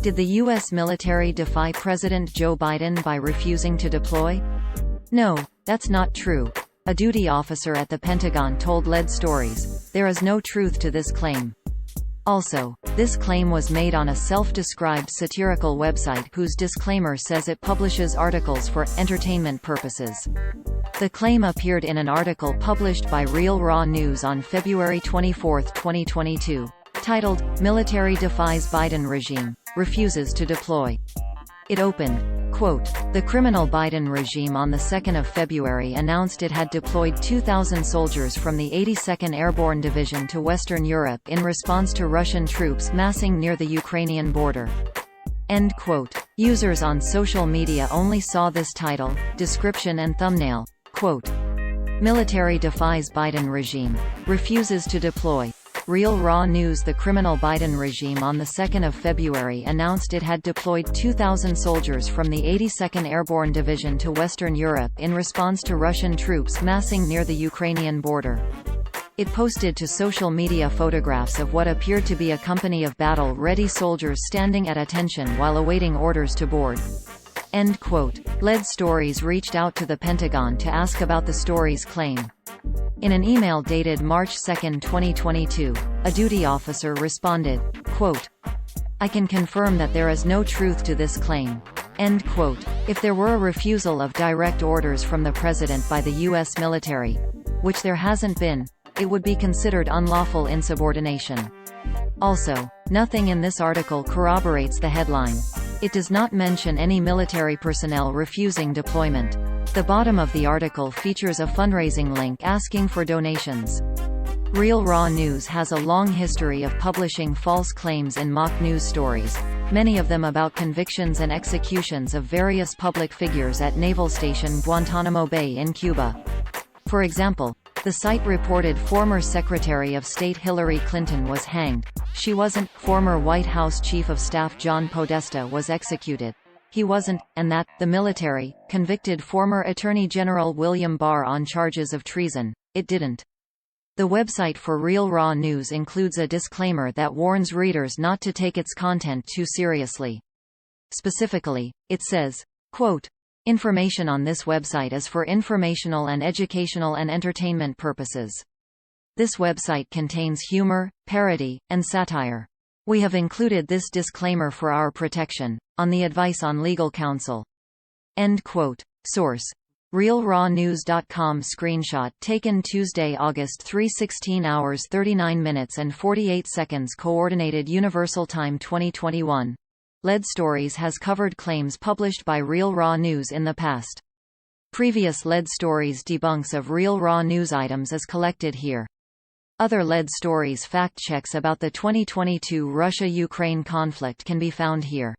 Did the U.S. military defy President Joe Biden by refusing to deploy? No, that's not true. A duty officer at the Pentagon told Lead Stories, "There is no truth to this claim." Also, this claim was made on a self-described satirical website whose disclaimer says it publishes articles for entertainment purposes. The claim appeared in an article published by Real Raw News on February 24, 2022, titled, "Military Defies Biden Regime, Refuses to Deploy." It opened, quote, "The criminal Biden regime on the 2nd of February announced it had deployed 2,000 soldiers from the 82nd Airborne Division to Western Europe in response to Russian troops massing near the Ukrainian border." End quote. Users on social media only saw this title, description and thumbnail, quote, "Military defies Biden regime, refuses to deploy." Real Raw News. The criminal Biden regime on the 2nd of February announced it had deployed 2,000 soldiers from the 82nd Airborne Division to Western Europe in response to Russian troops massing near the Ukrainian border. It posted to social media photographs of what appeared to be a company of battle-ready soldiers standing at attention while awaiting orders to board. End quote. Lead Stories reached out to the Pentagon to ask about the story's claim. In an email dated March 2, 2022, a duty officer responded, quote, "I can confirm that there is no truth to this claim." End quote. If there were a refusal of direct orders from the president by the U.S. military, which there hasn't been, it would be considered unlawful insubordination. Also, nothing in this article corroborates the headline. It does not mention any military personnel refusing deployment. The bottom of the article features a fundraising link asking for donations. Real Raw News has a long history of publishing false claims in mock news stories, many of them about convictions and executions of various public figures at Naval Station Guantanamo Bay in Cuba. For example, the site reported former Secretary of State Hillary Clinton was hanged. She wasn't. Former White House Chief of Staff John Podesta was executed. He wasn't, and that, the military, convicted former Attorney General William Barr on charges of treason. It didn't. The website for Real Raw News includes a disclaimer that warns readers not to take its content too seriously. Specifically, it says, quote, "Information on this website is for informational and educational and entertainment purposes. This website contains humor, parody, and satire. We have included this disclaimer for our protection, on the advice on legal counsel." End quote. Source: RealRawNews.com. Screenshot taken Tuesday, August 3, 16 hours 39 minutes and 48 seconds. Coordinated Universal Time 2021. Lead Stories has covered claims published by Real Raw News in the past. Previous Lead Stories debunks of Real Raw News items is collected here. Other Lead Stories fact checks about the 2022 Russia-Ukraine conflict can be found here.